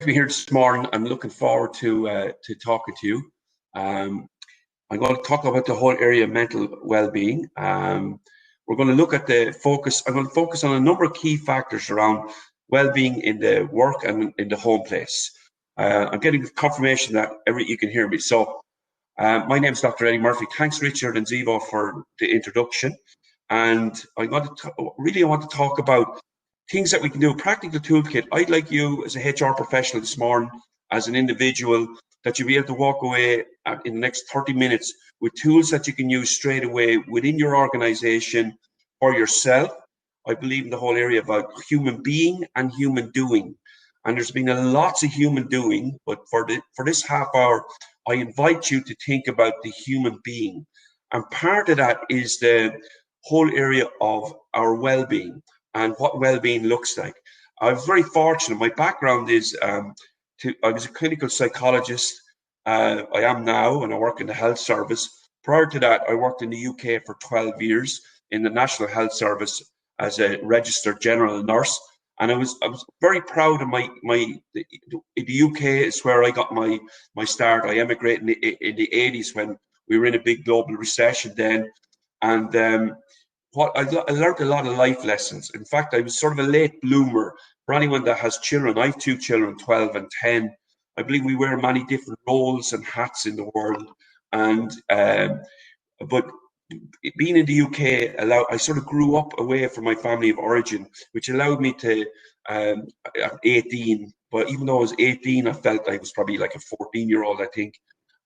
To be here this morning. I'm looking forward to talking to you. Um, I'm going to talk about the whole area of mental well-being. We're going to look at the focus. I'm going to focus on a number of key factors around well-being in the work and in the home place. I'm getting confirmation that you can hear me. So, my name is Dr. Eddie Murphy. Thanks, Richard and Zivo, for the introduction. And I want to talk about things that we can do, a practical toolkit. I'd like you as a HR professional this morning, as an individual, that you'll be able to walk away in the next 30 minutes with tools that you can use straight away within your organization or yourself. I believe in the whole area about human being and human doing. And there's been lots of human doing, but for this half hour, I invite you to think about the human being. And part of that is the whole area of our well-being and what well-being looks like. I was very fortunate. My background is I was a clinical psychologist. I am now, and I work in the health service. Prior to that, I worked in the UK for 12 years in the National Health Service as a registered general nurse. And I was very proud of the UK is where I got my start. I emigrated in the 80s when we were in a big global recession then. And I learned a lot of life lessons. In fact, I was sort of a late bloomer. For anyone that has children, I have two children, 12 and 10. I believe we wear many different roles and hats in the world. And but being in the UK, I sort of grew up away from my family of origin, which allowed me to, at 18, but even though I was 18, I felt I was probably like a 14-year-old, I think.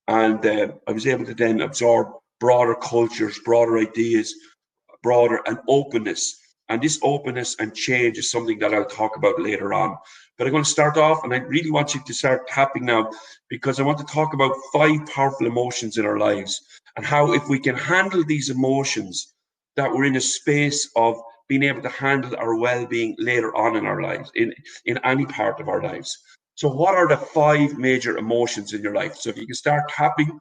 And I was able to then absorb broader cultures, broader ideas, broader and openness. And this openness and change is something that I'll talk about later on. But I'm going to start off, and I really want you to start tapping now, because I want to talk about 5 powerful emotions in our lives and how, if we can handle these emotions, that we're in a space of being able to handle our well-being later on in our lives, in any part of our lives. So what are the 5 major emotions in your life? So if you can start tapping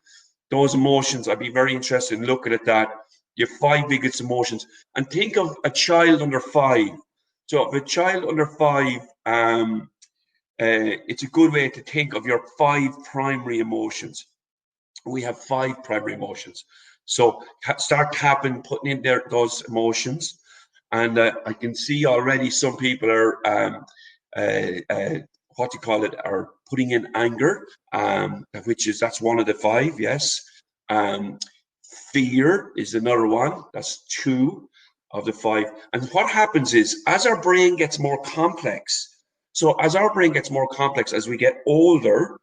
those emotions, I'd be very interested in looking at that. Your 5 biggest emotions. And think of a child under 5. So if a child under 5, it's a good way to think of your 5 primary emotions. We have 5 primary emotions. So start tapping, putting in there those emotions. And I can see already some people are, are putting in anger, that's one of the 5, yes. Fear is another one. That's 2 of the 5. And what happens is, as our brain gets more complex, as we get older,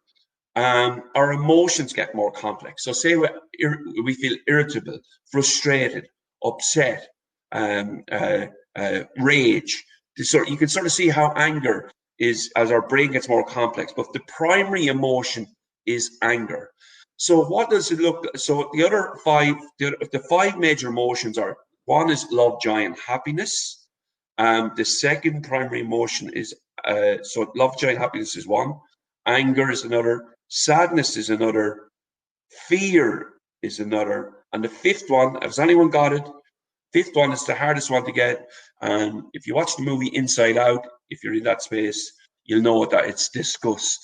our emotions get more complex. So say we feel irritable, frustrated, upset, rage. You can sort of see how anger is as our brain gets more complex. But the primary emotion is anger. So what does it look like? So the other 5, the 5 major emotions are: 1 is love, joy, and happiness. The second primary emotion is, so love, joy, and happiness is 1. Anger is another. Sadness is another. Fear is another. And the 5th one, has anyone got it? 5th one is the hardest one to get. And if you watch the movie Inside Out, if you're in that space, you'll know that it's disgust.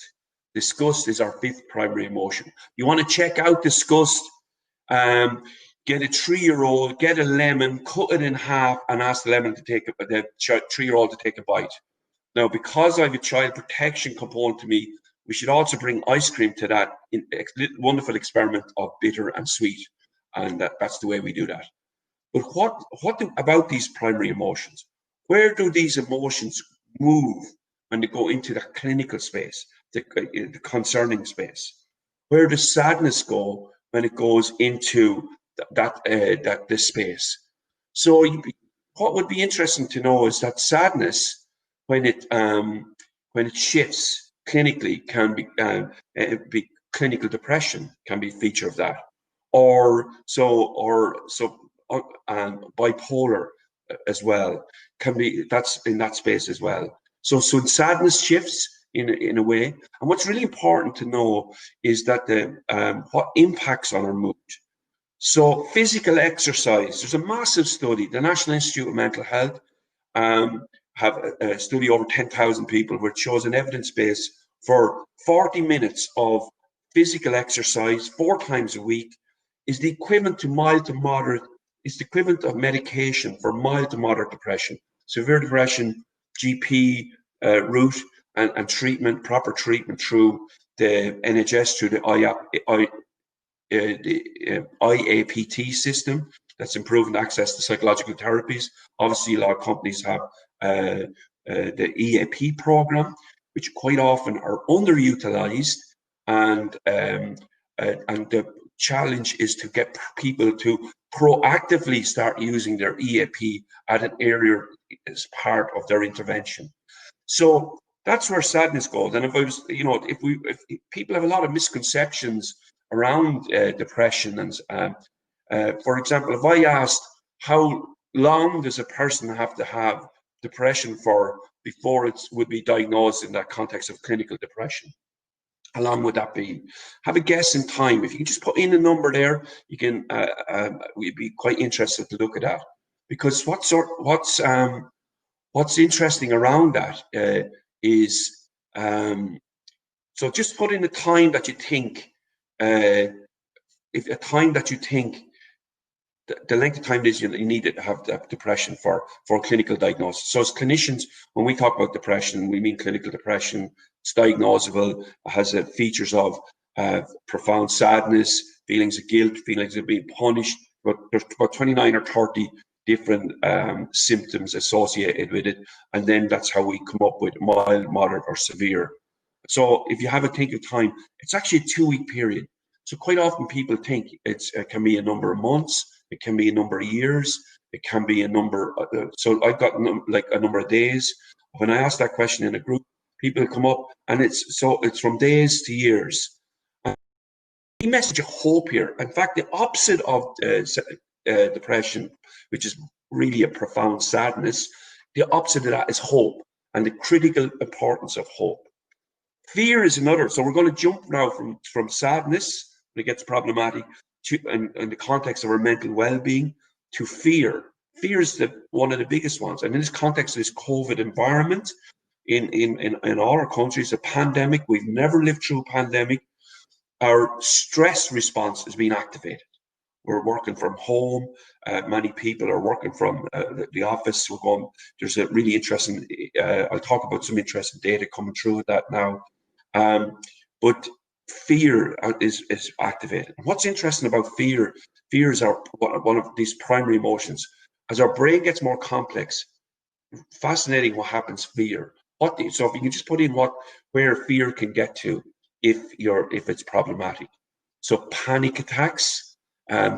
Disgust is our 5th primary emotion. You want to check out disgust, get a 3-year-old, get a lemon, cut it in half, and ask the 3-year-old to take a bite. Now, because I have a child protection component to me, we should also bring ice cream to that wonderful experiment of bitter and sweet. And that's the way we do that. But what about these primary emotions? Where do these emotions move when they go into the clinical space, the concerning space? Where does sadness go when it goes into this space? So what would be interesting to know is that sadness, when it shifts clinically, can be clinical depression can be a feature of that, or bipolar as well that's in that space as well. So sadness shifts in a way. And what's really important to know is that what impacts on our mood. So physical exercise, there's a massive study. The National Institute of Mental Health have a study over 10,000 people, which shows an evidence base for 40 minutes of physical exercise 4 times a week is the equivalent to mild to moderate, is the equivalent of medication for mild to moderate depression. Severe depression, GP route and treatment, proper treatment through the NHS, through the IAPT system, that's improving access to psychological therapies. Obviously, a lot of companies have the EAP program, which quite often are underutilized, and the challenge is to get people to proactively start using their EAP at an earlier as part of their intervention. So that's where sadness goes. And if I was, if people have a lot of misconceptions around depression, and for example, if I asked how long does a person have to have depression for before it would be diagnosed in that context of clinical depression, how long would that be? Have a guess in time. If you can just put in a number there, you can. We'd be quite interested to look at that, because what's interesting around that is so just put in the time that you think. If a time that you think the length of time it is you need to have depression for clinical diagnosis. So as clinicians, when we talk about depression, we mean clinical depression. It's diagnosable, it has features of profound sadness, feelings of guilt, feelings of being punished, but there's about 29 or 30 different symptoms associated with it, and then that's how we come up with mild, moderate, or severe. So if you have a think of time, it's actually a 2-week period. So quite often people think it can be a number of months, it can be a number of years, it can be a number. So I've got like a number of days. When I ask that question in a group, people come up, and it's from days to years. And we message a hope here. In fact, the opposite of depression, which is really a profound sadness, the opposite of that is hope, and the critical importance of hope. Fear is another. So we're going to jump now from sadness, when it gets problematic, to in the context of our mental well-being, to fear. Fear is one of the biggest ones. And in this context of this COVID environment, in all our countries, a pandemic, we've never lived through a pandemic, our stress response is being activated. We're working from home. Many people are working from the office. There's a really interesting, I'll talk about some interesting data coming through with that now. But fear is activated. And what's interesting about fear is one of these primary emotions. As our brain gets more complex, fascinating what happens fear. So if you can just put in where fear can get to if it's problematic. So panic attacks.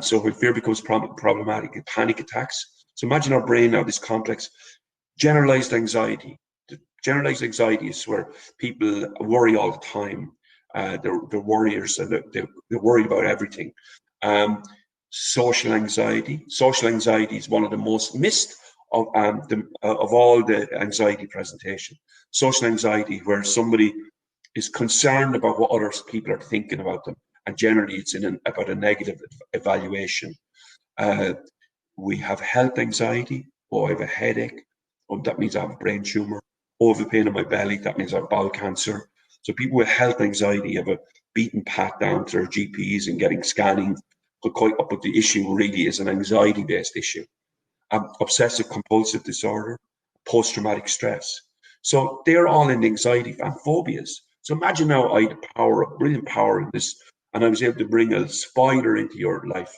So when fear becomes problematic, panic attacks. So imagine our brain now, this complex. Generalized anxiety. Generalized anxiety is where people worry all the time. They're warriors, and they're worried about everything. Social anxiety. Social anxiety is one of the most missed of all the anxiety presentation. Social anxiety, where somebody is concerned about what other people are thinking about them, and generally it's about a negative evaluation. We have health anxiety. Oh, I have a headache. Oh, that means I have a brain tumor. Oh, I have a pain in my belly. That means I have bowel cancer. So people with health anxiety have a beaten path down to their GPs and getting scanning. But the issue really is an anxiety-based issue. Obsessive compulsive disorder, post-traumatic stress. So they're all in anxiety and phobias. So imagine now I had a brilliant power in this, and I was able to bring a spider into your life,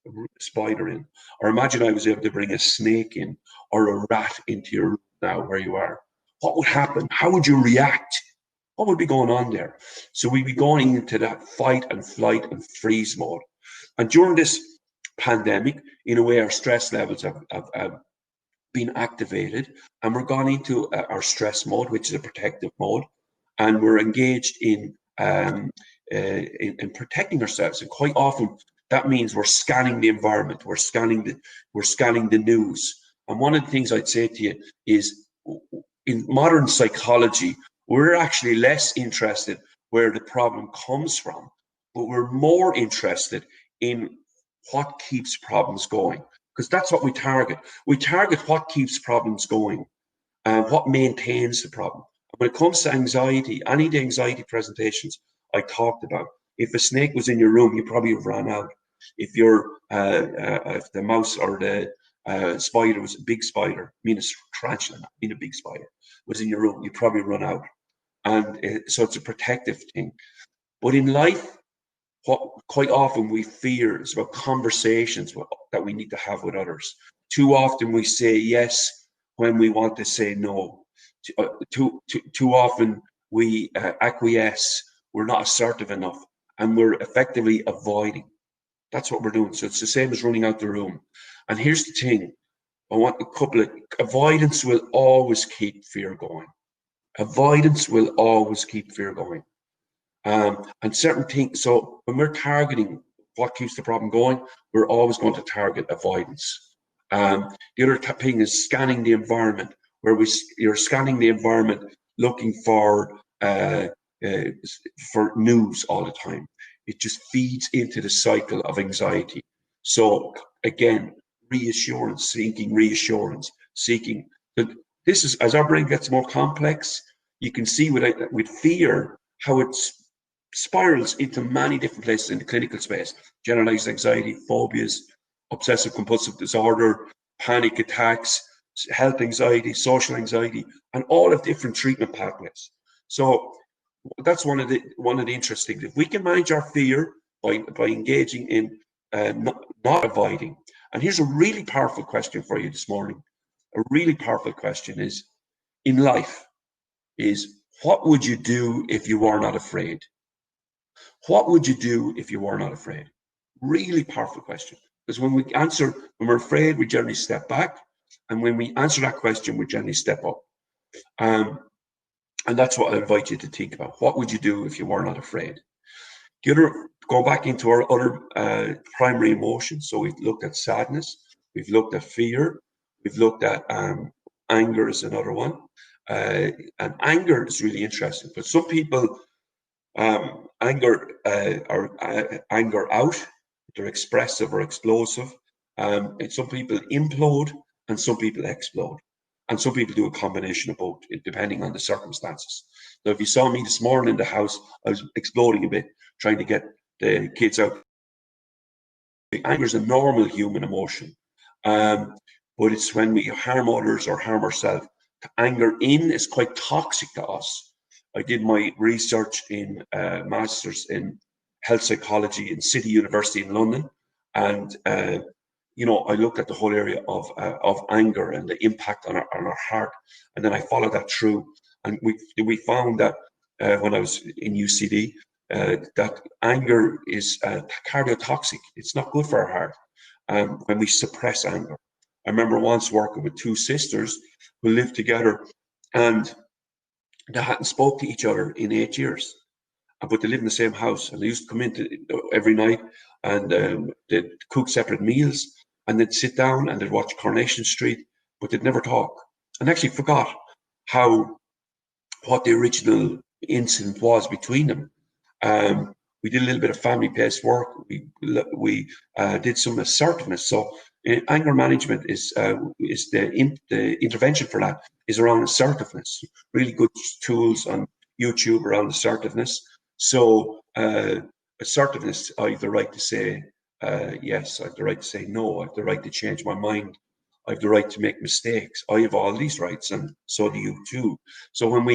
a spider in. Or imagine I was able to bring a snake in, or a rat into your room now where you are. What would happen? How would you react? What would be going on there? So we'd be going into that fight and flight and freeze mode. And during this pandemic, in a way, our stress levels have been activated, and we're gone into our stress mode, which is a protective mode, and we're engaged in protecting ourselves. And quite often, that means we're scanning the environment, we're scanning the news. And one of the things I'd say to you is, in modern psychology, we're actually less interested where the problem comes from, but we're more interested in what keeps problems going, because that's what we target. We target what keeps problems going and what maintains the problem. When it comes to anxiety, any of the anxiety presentations I talked about, if a snake was in your room, you probably have ran out. If if the mouse or the spider was a big spider, I mean a tarantula, I mean a big spider, was in your room, you probably run out. And so it's a protective thing. But in life, what quite often we fear is about conversations that we need to have with others. Too often we say yes when we want to say no. Too often we acquiesce. We're not assertive enough, and we're effectively avoiding. That's what we're doing. So it's the same as running out the room. And here's the thing: I want a couple of avoidance will always keep fear going. Avoidance will always keep fear going. And certain things, so when we're targeting what keeps the problem going, we're always going to target avoidance. The other thing is scanning the environment, where you're scanning the environment looking uh, for news all the time. It just feeds into the cycle of anxiety. So again, reassurance, seeking reassurance, seeking. This is, as our brain gets more complex, you can see with fear how it's spirals into many different places in the clinical space: generalized anxiety, phobias, obsessive compulsive disorder, panic attacks, health anxiety, social anxiety, and all of different treatment pathways. So that's one of the interesting things. If we can manage our fear by engaging in not avoiding. And here's a really powerful question for you this morning. A really powerful question is, in life, is what would you do if you were not afraid? What would you do if you were not afraid? Really powerful question. Because when we're afraid, we generally step back. And when we answer that question, we generally step up. And that's what I invite you to think about. What would you do if you were not afraid? Go back into our other primary emotions. So we've looked at sadness, we've looked at fear, we've looked at anger is another one. And anger is really interesting. But some people anger out, they're expressive or explosive. And some people implode and some people explode. And some people do a combination of both, depending on the circumstances. So if you saw me this morning in the house, I was exploding a bit, trying to get the kids out. Anger is a normal human emotion, but it's when we harm others or harm ourselves. Anger is quite toxic to us. I did my research in master's in health psychology in City University in London, and I looked at the whole area of anger and the impact on our heart, and then I followed that through, and we found that when I was in UCD, that anger is cardiotoxic. It's not good for our heart when we suppress anger. I remember once working with two sisters who lived together, and they hadn't spoke to each other in 8 years, but they lived in the same house, and they used to come in every night, and they'd cook separate meals, and they'd sit down and they'd watch Coronation Street, but they'd never talk, and actually forgot what the original incident was between them. We did a little bit of family-based work. We did some assertiveness. So anger management is the intervention for that is around assertiveness. Really good tools on YouTube around assertiveness. So assertiveness, I have the right to say yes. I have the right to say no. I have the right to change my mind. I have the right to make mistakes. I have all these rights, and so do you too. So when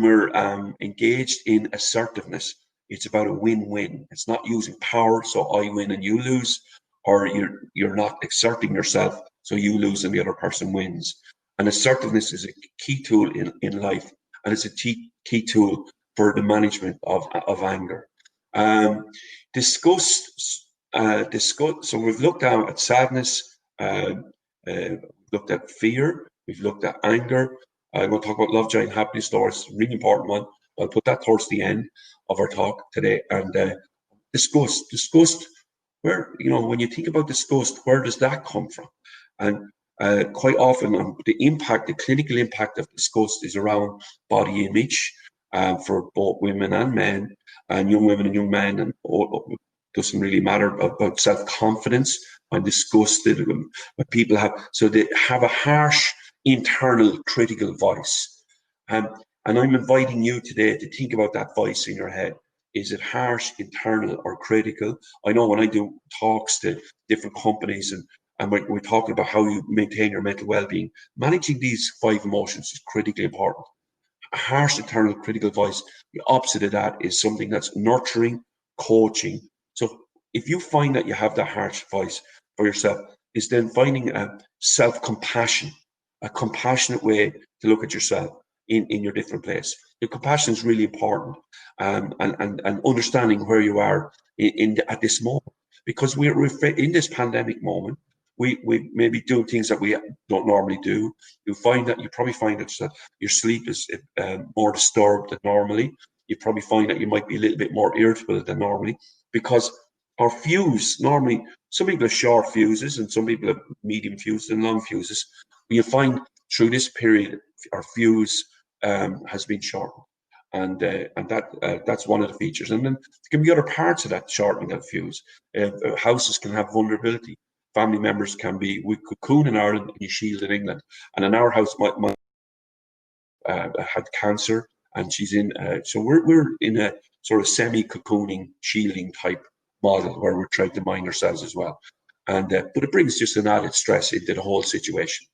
we're engaged in assertiveness, it's about a win-win. It's not using power, so I win and you lose, or you're not exerting yourself, so you lose and the other person wins. And assertiveness is a key tool in life, and it's a key tool for the management of anger. Disgust. So we've looked at sadness, looked at fear, we've looked at anger. I'm going to talk about love, joy, and happiness. It's a really important one. I'll put that towards the end of our talk today. And disgust, where, when you think about disgust, where does that come from? And quite often the clinical impact of disgust is around body image for both women and men, and young women and young men, and doesn't really matter about self-confidence. I'm disgusted when people they have a harsh internal critical voice. And I'm inviting you today to think about that voice in your head. Is it harsh, internal, or critical? I know when I do talks to different companies and we're talking about how you maintain your mental well-being, managing these 5 emotions is critically important. A harsh, internal, critical voice, the opposite of that is something that's nurturing, coaching. So if you find that you have that harsh voice for yourself, is then finding a self-compassion, a compassionate way to look at yourself in your different place. Your compassion is really important, and understanding where you are at this moment, because we're in this pandemic moment. We may be doing things that we don't normally do. You probably find that your sleep is more disturbed than normally. You probably find that you might be a little bit more irritable than normally, because our fuse normally, some people have short fuses and some people have medium fuses and long fuses. You find through this period our fuse has been shortened, and that's one of the features. And then there can be other parts of that shortening of fuse. Houses can have vulnerability. Family members can be, we cocoon in Ireland and you shield in England. And in our house, my had cancer, and she's in. So we're in a sort of semi-cocooning, shielding type model where we're trying to mind ourselves as well. And but it brings just an added stress into the whole situation.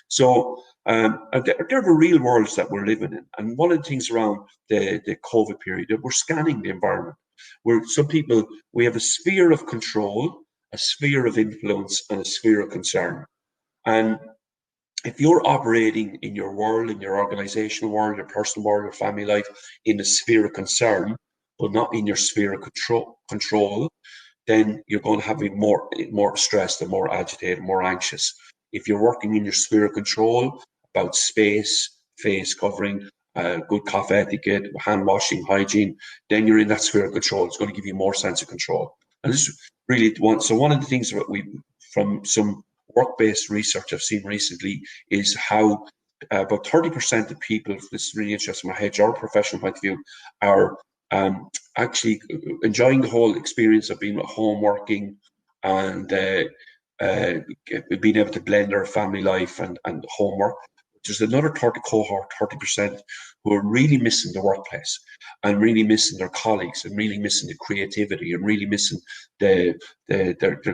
So they're the real worlds that we're living in. And one of the things around the COVID period, that we're scanning the environment. Where some people, we have a sphere of control, a sphere of influence, and a sphere of concern. And if you're operating in your world, in your organizational world, your personal world, your family life, in the sphere of concern, but not in your sphere of control, then you're going to have more stressed and more agitated, more anxious. If you're working in your sphere of control about space, face covering, good cough etiquette, hand washing, hygiene, then you're in that sphere of control. It's going to give you more sense of control. And this is really one of the things that we, from some work-based research I've seen recently, is how about 30% of people, this is really interesting from a HR professional point of view, are actually enjoying the whole experience of being at home working and being able to blend their family life and homework. There's another 30%, who are really missing the workplace and really missing their colleagues and really missing the creativity and really missing their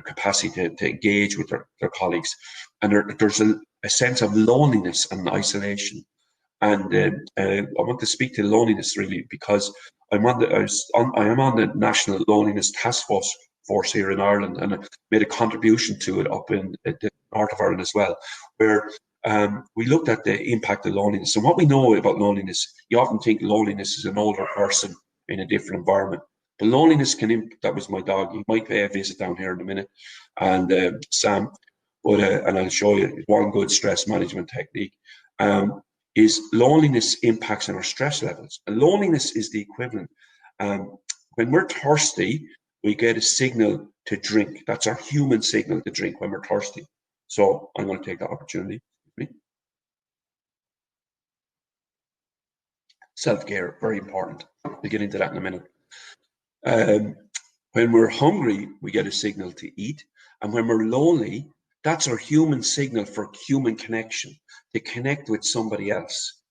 capacity to engage with their colleagues. And there's a sense of loneliness and isolation. And I want to speak to loneliness really, because I am on the National Loneliness Task Force here in Ireland, and I made a contribution to it up in the north of Ireland as well, where we looked at the impact of loneliness. And what we know about loneliness, you often think loneliness is an older person in a different environment. But loneliness that was my dog. He might pay a visit down here in a minute, and Sam, and I'll show you one good stress management technique. Is loneliness impacts on our stress levels. And loneliness is the equivalent. When we're thirsty, we get a signal to drink. That's our human signal to drink when we're thirsty. So I'm going to take that opportunity. Self-care, very important. We'll get into that in a minute. When we're hungry, we get a signal to eat. And when we're lonely, that's our human signal for human connection, to connect with somebody else.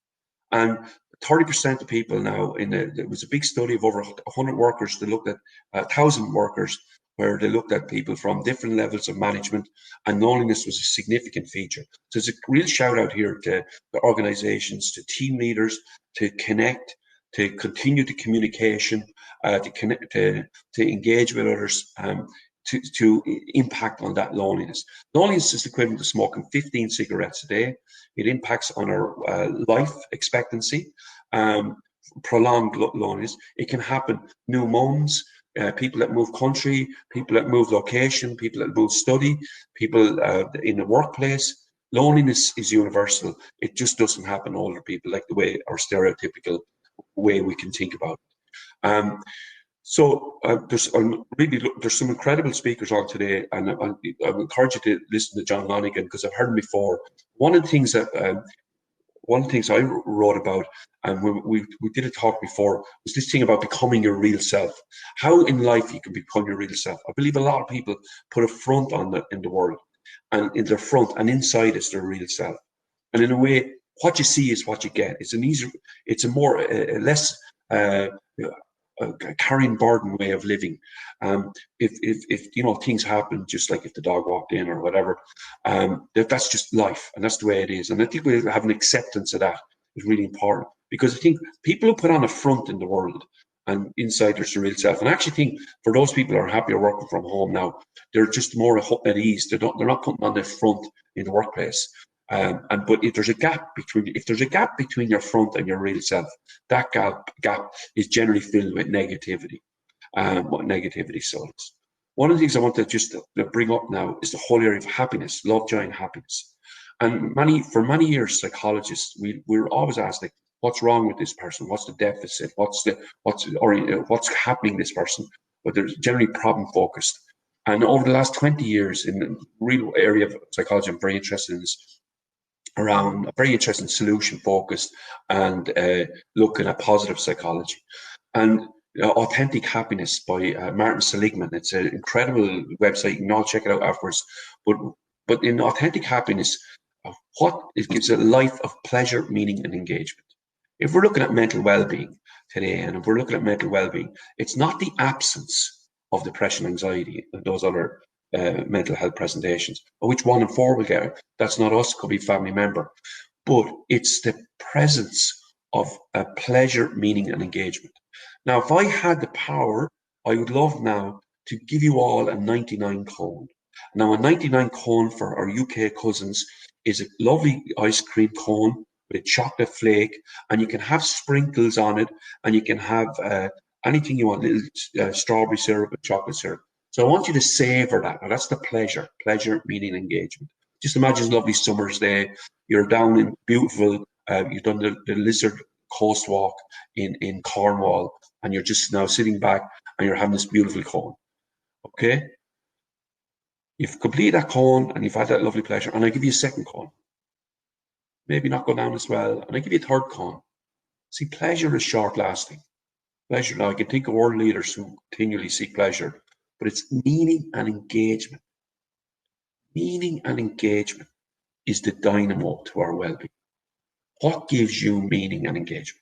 And 30% of people now, there was a big study of over 100 workers. They looked at 1,000 workers, where they looked at people from different levels of management, and loneliness was a significant feature. So there's a real shout out here to the organizations, to team leaders, to connect, to continue the communication, to connect, to engage with others, to impact on that loneliness. Loneliness is equivalent to smoking 15 cigarettes a day. It impacts on our life expectancy, prolonged loneliness. It can happen, new mums, people that move country, people that move location, people that move study, people in the workplace. Loneliness is universal. It just doesn't happen to older people, like the way our stereotypical way we can think about it. So there's some incredible speakers on today, and I encourage you to listen to John Lonigan, because I've heard him before. One of the things I wrote about, and we did a talk before, was this thing about becoming your real self. How in life you can become your real self. I believe a lot of people put a front on in the world, and in their front, and inside is their real self. And in a way, what you see is what you get. It's a more less carrying burden way of living. If things happen, just like if the dog walked in or whatever, that's just life, and that's the way it is. And I think we have an acceptance of that is really important, because I think people who put on a front in the world, and inside there's the real self. And I actually think for those people who are happier working from home now, they're just more at ease. They're not putting on the front in the workplace. But if there's a gap between your front and your real self, that gap is generally filled with negativity. What negativity is. One of the things I want to just bring up now is the whole area of happiness, love, joy, and happiness. And for many years, psychologists, we were always asked, like, what's wrong with this person? What's the deficit? What's happening to this person? But they're generally problem focused. And over the last 20 years, in the real area of psychology, I'm very interested in this, around a very interesting solution focused and looking at positive psychology. And Authentic Happiness by Martin Seligman. It's an incredible website. You can all check it out afterwards. But in Authentic Happiness, it gives a life of pleasure, meaning, and engagement. If we're looking at mental well-being today, and if we're looking at mental well-being, it's not the absence of depression, anxiety, and those other mental health presentations, which 1 in 4 will get. That's not us, could be a family member. But it's the presence of pleasure, meaning, and engagement. Now, if I had the power, I would love now to give you all a 99 cone. Now, a 99 cone for our UK cousins is a lovely ice cream cone with a chocolate flake, and you can have sprinkles on it, and you can have anything you want, little strawberry syrup and chocolate syrup. So I want you to savor that. Now, that's the pleasure, meaning, engagement. Just imagine a lovely summer's day. You're down in beautiful, you've done the Lizard Coast Walk in Cornwall, and you're just now sitting back and you're having this beautiful cone. Okay? You've completed that cone and you've had that lovely pleasure, and I give you a second cone. Maybe not go down as well, and I give you a third cone. See, pleasure is short lasting. Pleasure, now I can think of world leaders who continually seek pleasure, but it's meaning and engagement. Meaning and engagement is the dynamo to our well-being. What gives you meaning and engagement?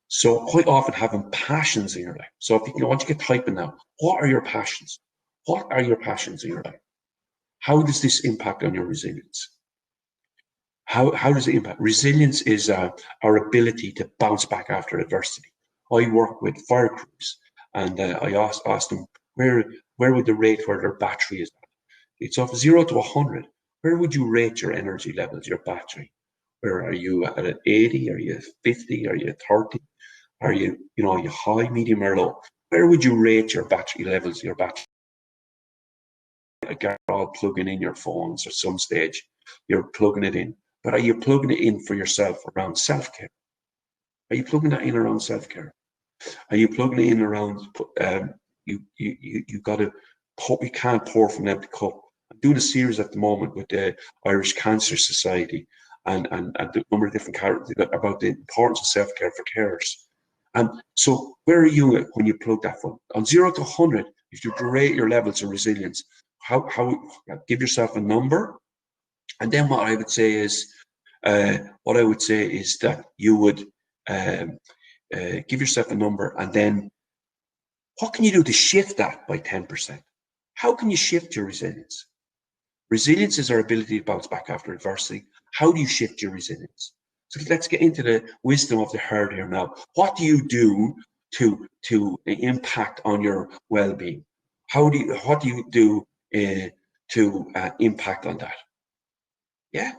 So quite often having passions in your life. So if you want to get typing now, what are your passions? What are your passions in your life? How does this impact on your resilience? How does it impact? Resilience is our ability to bounce back after adversity. I work with fire crews, and I asked them where would the rate where their battery is at. It's off 0 to 100. Where would you rate your energy levels, your battery? Where are you at an 80? Are you 50? Are you 30? Are you high, medium, or low? Where would you rate your battery levels, your battery? You're all plugging in your phones at some stage. You're plugging it in. But are you plugging it in for yourself around self-care? Are you plugging that in around self-care? Are you plugging it in around you got to pour? You can't pour from an empty cup. I'm doing a series at the moment with the Irish Cancer Society and a number of different characters about the importance of self-care for carers. And so, where are you when you plug that from? On 0 to 100, if you rate your levels of resilience, how give yourself a number, and then what I would say is that you would give yourself a number, and then what can you do to shift that by 10%? How can you shift your resilience? Resilience is our ability to bounce back after adversity. How do you shift your resilience? So let's get into the wisdom of the herd here now. What do you do to impact on your well-being? What do you do to impact on that? Yeah.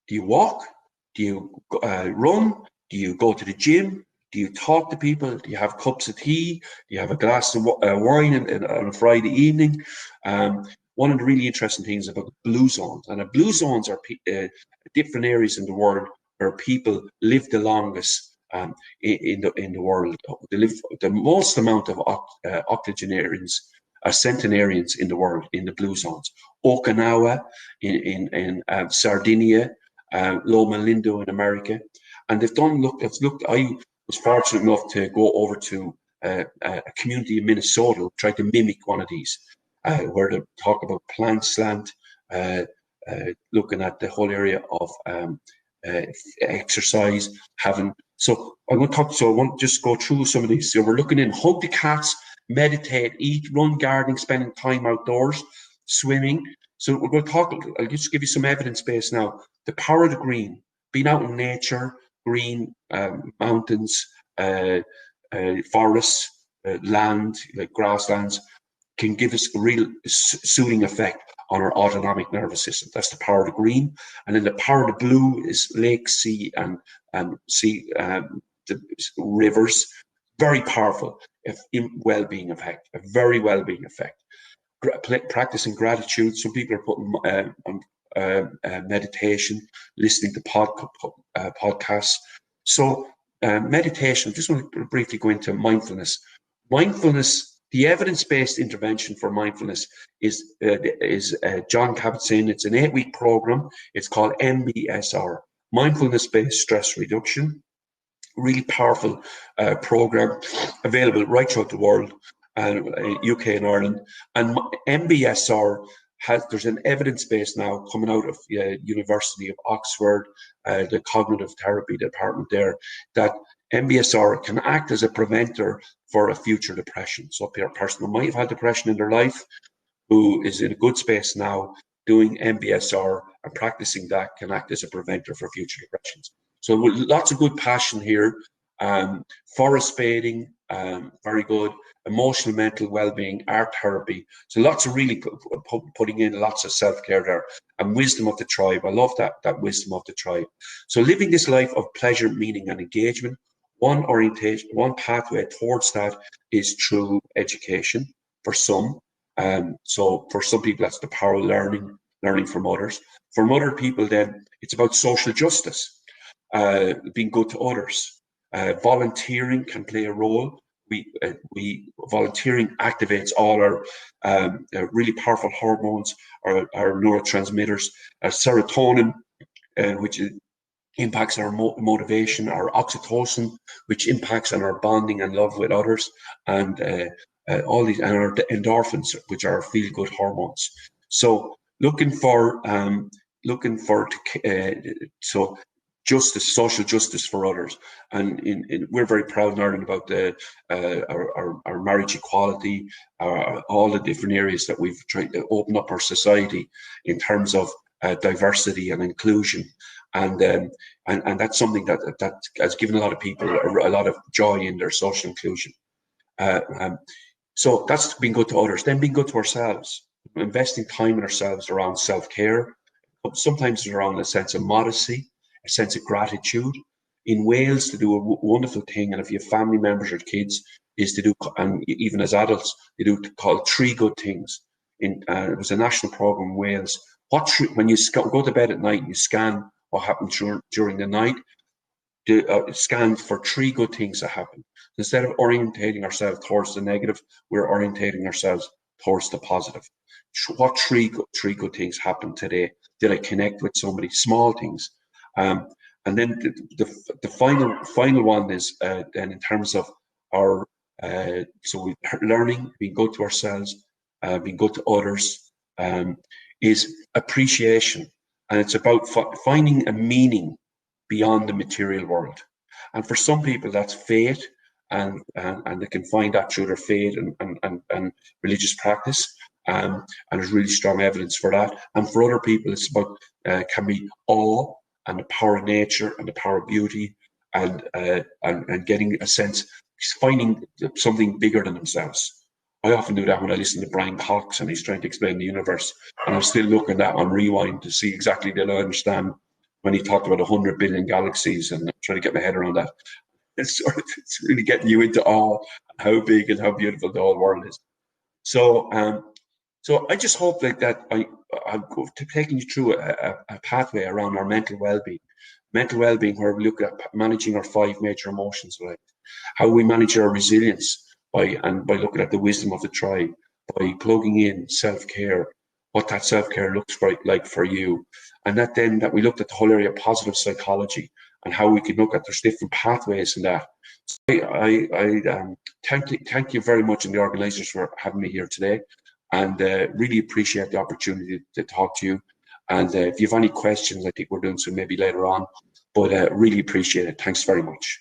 Do you walk? Do you run? Do you go to the gym? Do you talk to people? Do you have cups of tea? Do you have a glass of wine on a Friday evening? One of the really interesting things about the blue zones, and the blue zones are different areas in the world where people live the longest in the world. They live the most amount of octogenarians, centenarians in the world in the blue zones. Okinawa in Sardinia, Loma Linda in America, and they've looked. I was fortunate enough to go over to a community in Minnesota, try to mimic one of these, where they talk about plant slant, looking at the whole area of exercise, having. So I'm going to talk. So I want to just go through some of these. So we're looking in hug the cats, meditate, eat, run, gardening, spending time outdoors, swimming. So we're going to talk. I'll just give you some evidence base now. The power of the green, being out in nature, green, mountains, forests, land like grasslands, can give us a real soothing effect on our autonomic nervous system. That's the power of the green. And then the power of the blue is lake, sea, and the rivers. Very powerful well-being effect, a very well-being effect. Practicing gratitude. Some people are putting meditation, listening to podcasts. So meditation, I just want to briefly go into mindfulness. Mindfulness, the evidence-based intervention for mindfulness is John Kabat-Zinn. It's an 8-week program. It's called MBSR, Mindfulness-Based Stress Reduction. Really powerful program, available right throughout the world, UK and Ireland. And MBSR there's an evidence base now coming out of University of Oxford, the cognitive therapy department there, that MBSR can act as a preventer for a future depression. So a person who might have had depression in their life, who is in a good space now, doing MBSR and practicing that, can act as a preventer for future depressions. So lots of good passion here. Forest bathing, very good. Emotional, mental well-being, art therapy. So lots of really putting in lots of self-care there, and wisdom of the tribe. I love that wisdom of the tribe. So living this life of pleasure, meaning, and engagement. One orientation, one pathway towards that is through education for some. So for some people, that's the power of learning from others. For other people, then it's about social justice, being good to others. Volunteering can play a role. Volunteering activates all our really powerful hormones, our neurotransmitters, serotonin, which impacts our motivation, our oxytocin, which impacts on our bonding and love with others, and all these, and our endorphins, which are feel-good hormones. So looking for so justice, social justice for others, and we're very proud in Ireland about our marriage equality, all the different areas that we've tried to open up our society in terms of diversity and inclusion, and that's something that has given a lot of people a lot of joy in their social inclusion. So that's being good to others. Then being good to ourselves, investing time in ourselves around self-care. Sometimes it's around a sense of modesty, a sense of gratitude. In Wales, to do a wonderful thing, and if you have family members or kids, is to do, and even as adults, they do called 3 good things. It was a national program in Wales. When you go to bed at night and you scan what happened during the night, scan for 3 good things that happen. Instead of orientating ourselves towards the negative, we're orientating ourselves towards the positive. What three good things happened today? Did I connect with somebody? Small things. And then the final one is then in terms of our so we're learning, being good to ourselves, being good to others, is appreciation, and it's about finding a meaning beyond the material world. And for some people, that's faith, and they can find that through their faith and religious practice. And there's really strong evidence for that. And for other people, it's about can be awe and the power of nature and the power of beauty, and getting a sense, finding something bigger than themselves. I often do that when I listen to Brian Cox and he's trying to explain the universe, and I'm still looking at that on rewind to see exactly that I understand when he talked about 100 billion galaxies, and I'm trying to get my head around that. It's really getting you into awe and how big and how beautiful the whole world is. So I just hope that I'm taking you through a pathway around our mental well-being. Mental well-being, where we look at managing our 5 major emotions, like how we manage our resilience by looking at the wisdom of the tribe, by plugging in self-care, what that self-care looks like for you, and that we looked at the whole area of positive psychology and how we can look at there's different pathways in that. So I thank you very much, and the organisers, for having me here today, and really appreciate the opportunity to talk to you. And if you have any questions, I think we're doing some maybe later on. but really appreciate it. Thanks very much.